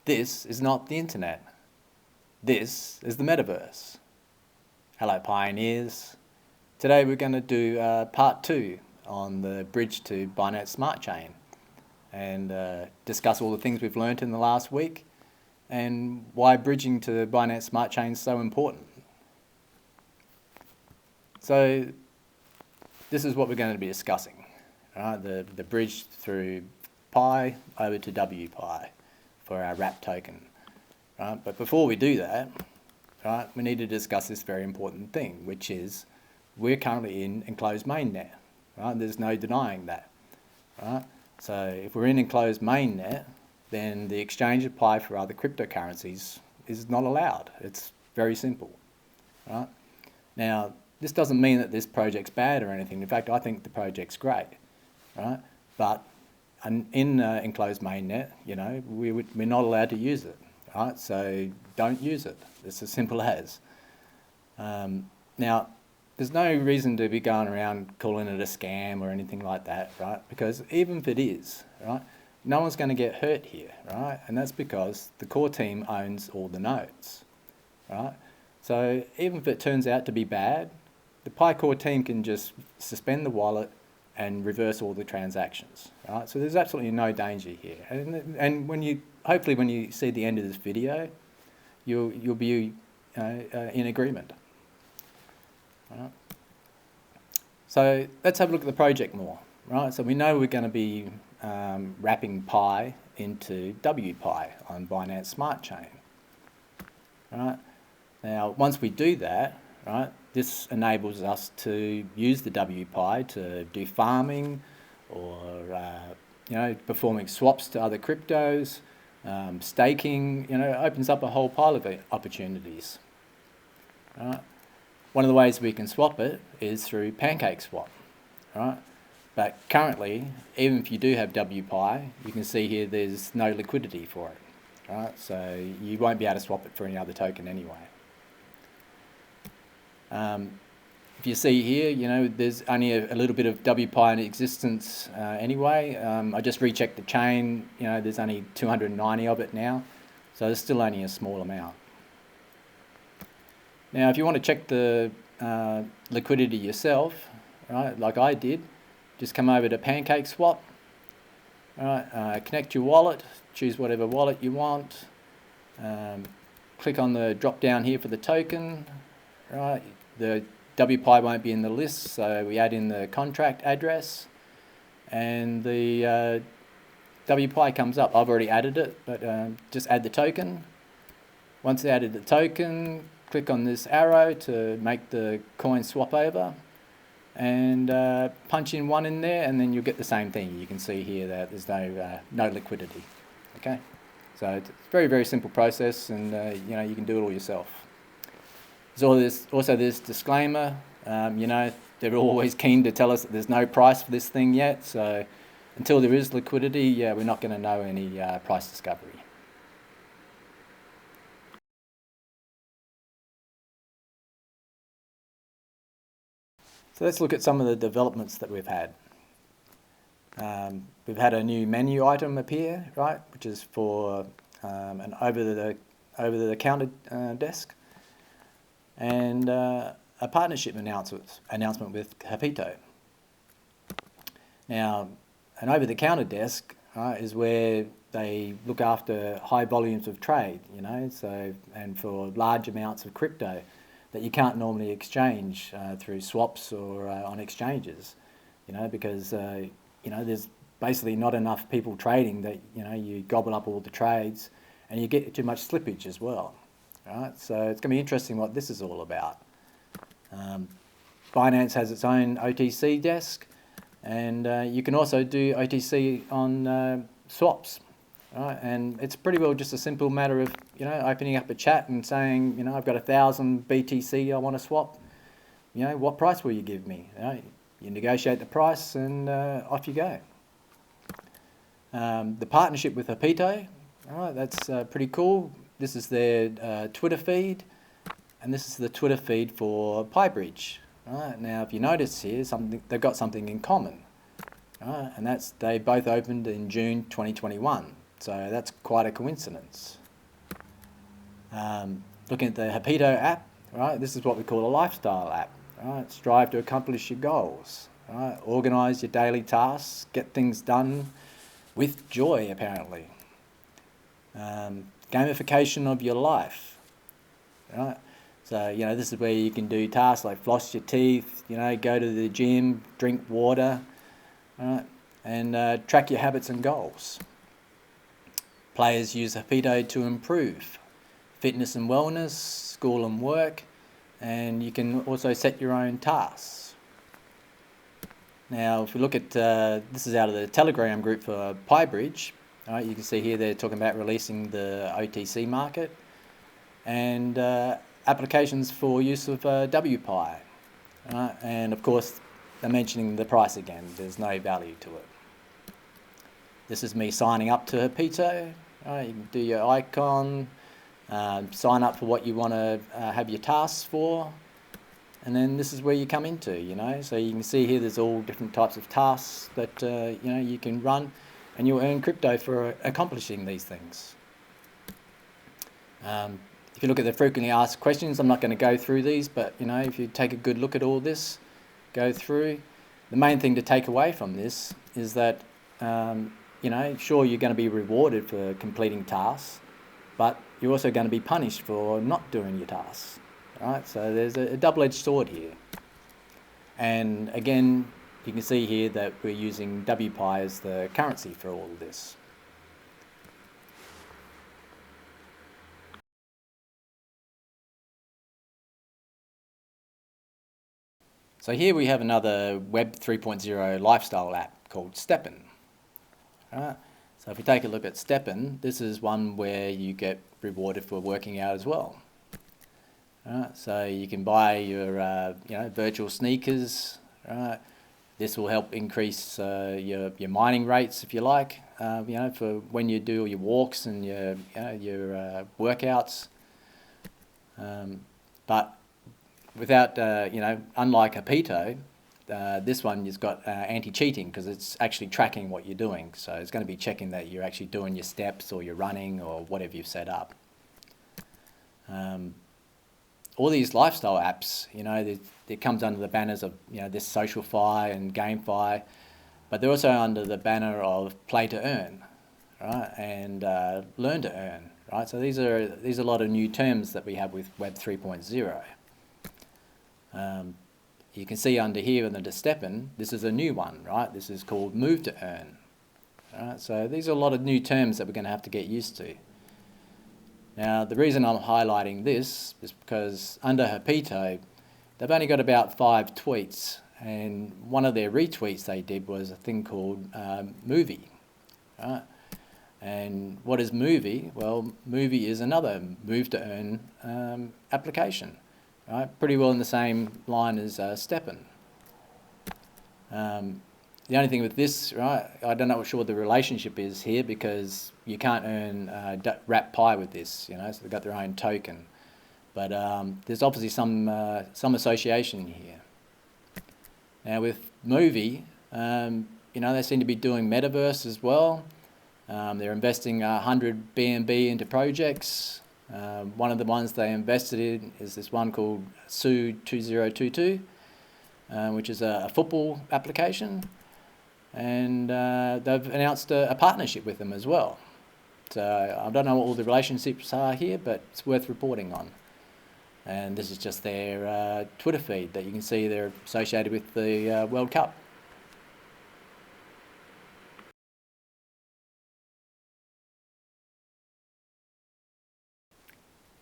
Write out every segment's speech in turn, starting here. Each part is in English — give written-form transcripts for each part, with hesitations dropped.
This is not the internet. This is the Metaverse. Hello pioneers. Today we're going to do part 2 on the bridge to Binance Smart Chain and discuss all the things we've learnt in the last week and why bridging to Binance Smart Chain is so important. So this is what we're going to be discussing, right? The bridge through Pi over to WPI for our wrap token. Right? But before we do that, right, we need to discuss this very important thing, which is we're currently in enclosed mainnet. Right? There's no denying that. Right? So if we're in enclosed mainnet, then the exchange of Pi for other cryptocurrencies is not allowed. It's very simple. Right? Now, this doesn't mean that this project's bad or anything. In fact, I think the project's great. Right? But in enclosed mainnet, you know, we're not allowed to use it. Right? So don't use it. It's as simple as. Now, there's no reason to be going around calling it a scam or anything like that, right? Because even if it is, right, no one's going to get hurt here, right? And that's because the core team owns all the nodes, right? So even if it turns out to be bad, the Pi core team can just suspend the wallet and reverse all the transactions, right? So there's absolutely no danger here. And when you, hopefully when you see the end of this video, you'll be in agreement. Right. So let's have a look at the project more. Right. So we know we're going to be wrapping Pi into WPI on Binance Smart Chain. Right. Now, once we do that, right, this enables us to use the WPI to do farming or you know, performing swaps to other cryptos, staking. You know, opens up a whole pile of opportunities. Right. One of the ways we can swap it is through PancakeSwap, right? But currently, even if you do have WPI, you can see here there's no liquidity for it, right? So you won't be able to swap it for any other token anyway. If you see here, you know, there's only a little bit of WPI in existence anyway. I just rechecked the chain, you know, there's only 290 of it now, so there's still only a small amount. Now, if you want to check the liquidity yourself, right, like I did, just come over to PancakeSwap, right, connect your wallet, choose whatever wallet you want, click on the drop down here for the token, right, the WPI won't be in the list, so we add in the contract address, and the WPI comes up. I've already added it, but just add the token. Once I added the token, click on this arrow to make the coin swap over and punch in 1 in there, and then you'll get the same thing. You can see here that there's no liquidity. Okay, so it's a very, very simple process, and you know, you can do it all yourself. There's also this disclaimer, you know, they're always keen to tell us that there's no price for this thing yet, so until there is liquidity, yeah, we're not going to know any price discovery. So let's look at some of the developments that we've had. We've had a new menu item appear, right, which is for an over-the-counter desk, and a partnership announcement with Hapito. Now, an over-the-counter desk is where they look after high volumes of trade, you know, so, and for large amounts of crypto that you can't normally exchange through swaps or on exchanges, you know, because, you know, there's basically not enough people trading that, you know, you gobble up all the trades and you get too much slippage as well, right? So it's going to be interesting what this is all about. Binance has its own OTC desk, and you can also do OTC on swaps. Right, and it's pretty well just a simple matter of, you know, opening up a chat and saying, you know, I've got 1,000 BTC I want to swap. You know, what price will you give me? You know, you negotiate the price and off you go. The partnership with Hapito, all right, that's pretty cool. This is their Twitter feed, and this is the Twitter feed for PIbridge. Right, now, if you notice here, they've got something in common. Right, and that's they both opened in June 2021. So that's quite a coincidence. Looking at the Hapito app, right? This is what we call a lifestyle app, right? Strive to accomplish your goals, right? Organise your daily tasks, get things done with joy, apparently. Gamification of your life, right? So, this is where you can do tasks like floss your teeth, go to the gym, drink water, right? And track your habits and goals. Players use Hapito to improve fitness and wellness, school and work, and you can also set your own tasks. Now, if we look at, this is out of the Telegram group for PIbridge, right, you can see here they're talking about releasing the OTC market and applications for use of WPI. Right? And of course, they're mentioning the price again. There's no value to it. This is me signing up to Hapito. Right? You can do your icon, sign up for what you want to have your tasks for, and then this is where you come into, So you can see here there's all different types of tasks that, you can run, and you'll earn crypto for accomplishing these things. If you look at the frequently asked questions, I'm not going to go through these, but, if you take a good look at all this, go through, the main thing to take away from this is that, sure, you're going to be rewarded for completing tasks, but you're also going to be punished for not doing your tasks, right? So there's a double-edged sword here. And again, you can see here that we're using WPI as the currency for all of this. So here we have another Web 3.0 lifestyle app called Steppen. Right? So if we take a look at Steppen, this is one where you get rewarded for working out as well. Right? So you can buy your virtual sneakers. Right? This will help increase your mining rates, if you like, for when you do your walks and your workouts. But without, unlike Hapito, this one has got anti-cheating because it's actually tracking what you're doing. So it's going to be checking that you're actually doing your steps or you're running or whatever you've set up. All these lifestyle apps, it comes under the banners of, this SocialFi and GameFi, but they're also under the banner of play to earn, right, and learn to earn, right? So these are a lot of new terms that we have with Web 3.0. You can see under here in the Steppen, this is a new one, right? This is called move to earn. Right? So these are a lot of new terms that we're going to have to get used to. Now, the reason I'm highlighting this is because under Hapito, they've only got about 5 tweets, and one of their retweets they did was a thing called Movie. Right? And what is Movie? Well, Movie is another move to earn application. Right? Pretty well in the same line as Steppen. The only thing with this, right, I don't know sure what the relationship is here because you can't earn Wrap Pi with this, so they've got their own token. But there's obviously some association here. Now with Movie, they seem to be doing Metaverse as well. They're investing 100 BNB into projects. One of the ones they invested in is this one called Su 2022, which is a football application, and they've announced a partnership with them as well. So I don't know what all the relationships are here, but it's worth reporting on. And this is just their Twitter feed that you can see they're associated with the World Cup.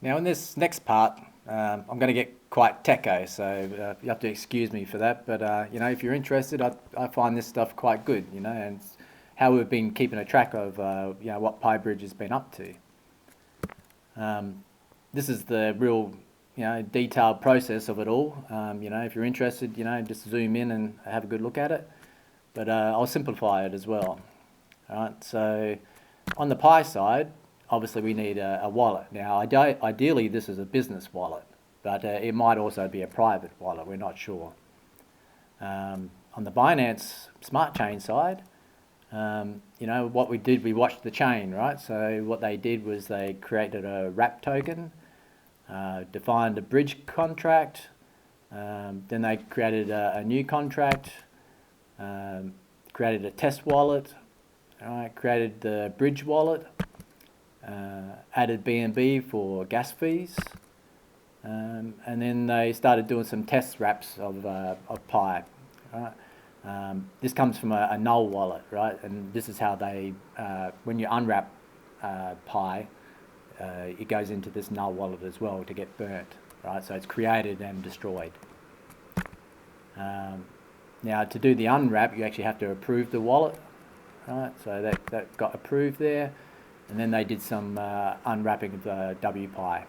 Now in this next part, I'm going to get quite techo, so you have to excuse me for that. But if you're interested, I find this stuff quite good, and it's how we've been keeping a track of what PIbridge has been up to. This is the real detailed process of it all. If you're interested, just zoom in and have a good look at it. But I'll simplify it as well. All right, so on the Pi side, obviously we need a wallet. Now, ideally this is a business wallet, but it might also be a private wallet, we're not sure. On the Binance Smart Chain side, You know, what we did, we watched the chain, right? So what they did was they created a wrap token, defined a bridge contract, then they created a new contract, created a test wallet, created the bridge wallet, added BNB for gas fees, and then they started doing some test wraps of Pi. Right? This comes from a null wallet, right? And this is how they, when you unwrap Pi, it goes into this null wallet as well to get burnt, right? So it's created and destroyed. Now to do the unwrap, you actually have to approve the wallet, right? So that got approved there, and then they did some unwrapping of the WPI.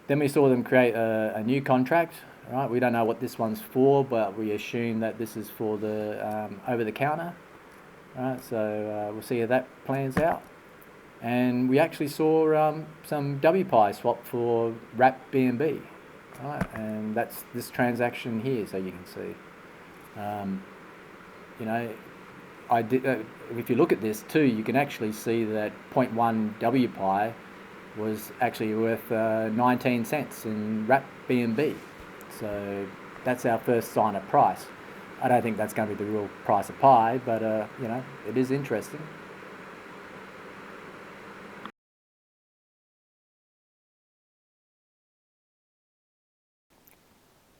Then we saw them create a new contract, right? We don't know what this one's for, but we assume that this is for the over-the-counter, right? So we'll see how that plans out. And we actually saw some WPI swap for wrap BNB, right? And that's this transaction here, so you can see. You know, if you look at this too, you can actually see that 0.1 WPI was actually worth 19 cents in wrap BNB. So that's our first sign of price. I don't think that's going to be the real price of Pi, but you know, it is interesting.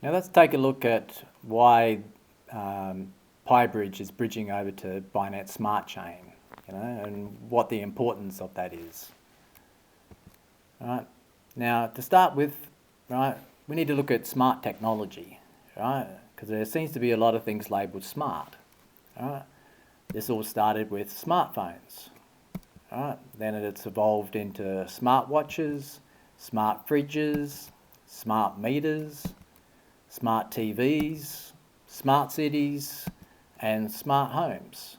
Now let's take a look at why PIbridge is bridging over to Binance Smart Chain, you know, and what the importance of that is. Right. Now, to start with, right, we need to look at smart technology, right? Because there seems to be a lot of things labelled smart. Right? This all started with smartphones. Right? Then it's evolved into smartwatches, smart fridges, smart meters, smart TVs, smart cities, and smart homes.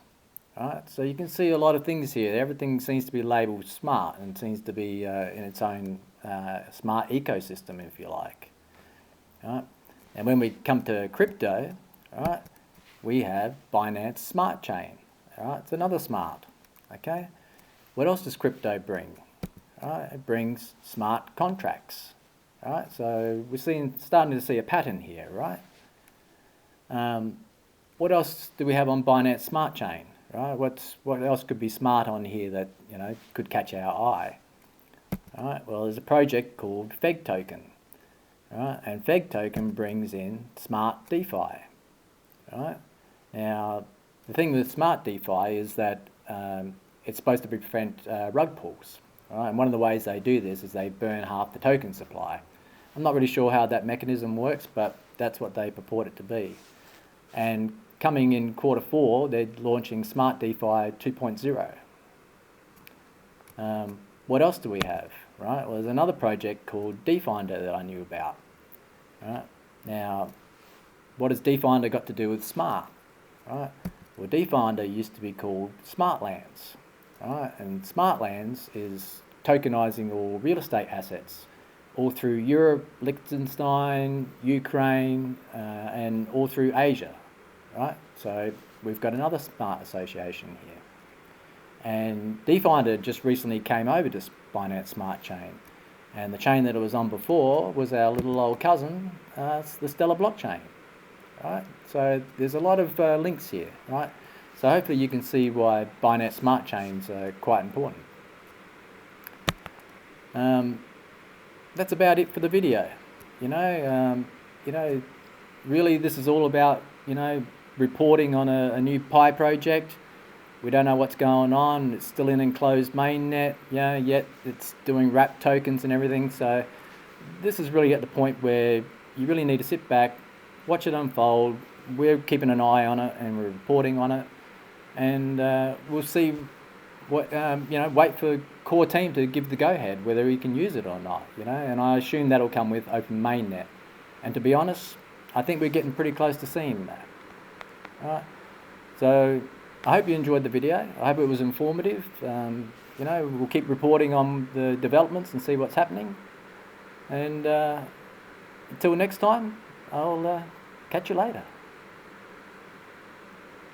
Right? So you can see a lot of things here. Everything seems to be labelled smart and seems to be in its own smart ecosystem, if you like. Right? And when we come to crypto, right, we have Binance Smart Chain. Right? It's another smart. Okay? What else does crypto bring? Right? It brings smart contracts. Right? So we're starting to see a pattern here, right? What else do we have on Binance Smart Chain? Right? What else could be smart on here that, you know, could catch our eye? Right? Well, there's a project called Feg Token. Right? And Feg Token brings in smart DeFi. Right? Now, the thing with smart DeFi is that it's supposed to prevent rug pulls. Right? And one of the ways they do this is they burn half the token supply. I'm not really sure how that mechanism works, but that's what they purport it to be. And coming in Q4, they're launching Smart DeFi 2.0. What else do we have? Right? Well, there's another project called DeFinder that I knew about. Right? Now, what has DeFinder got to do with smart? Right? Well, DeFinder used to be called Smartlands. Right? And Smartlands is tokenizing all real estate assets, all through Europe, Liechtenstein, Ukraine, and all through Asia. Right? So we've got another smart association here. And DeFinder just recently came over to Binance Smart Chain. And the chain that it was on before was our little old cousin, it's the Stellar blockchain. Right? So there's a lot of links here. Right? So hopefully you can see why Binance Smart Chains are quite important. That's about it for the video. You know, really this is all about, you know, reporting on a new Pi project. We don't know what's going on. It's still in enclosed mainnet, yeah, yet it's doing wrap tokens and everything. So this is really at the point where you really need to sit back, watch it unfold. We're keeping an eye on it and we're reporting on it. And we'll see what, you know, wait for core team to give the go-ahead, whether he can use it or not, you know. And I assume that'll come with open mainnet. And to be honest, I think we're getting pretty close to seeing that. All right. So I hope you enjoyed the video. I hope it was informative. You know, we'll keep reporting on the developments and see what's happening. And until next time, I'll catch you later.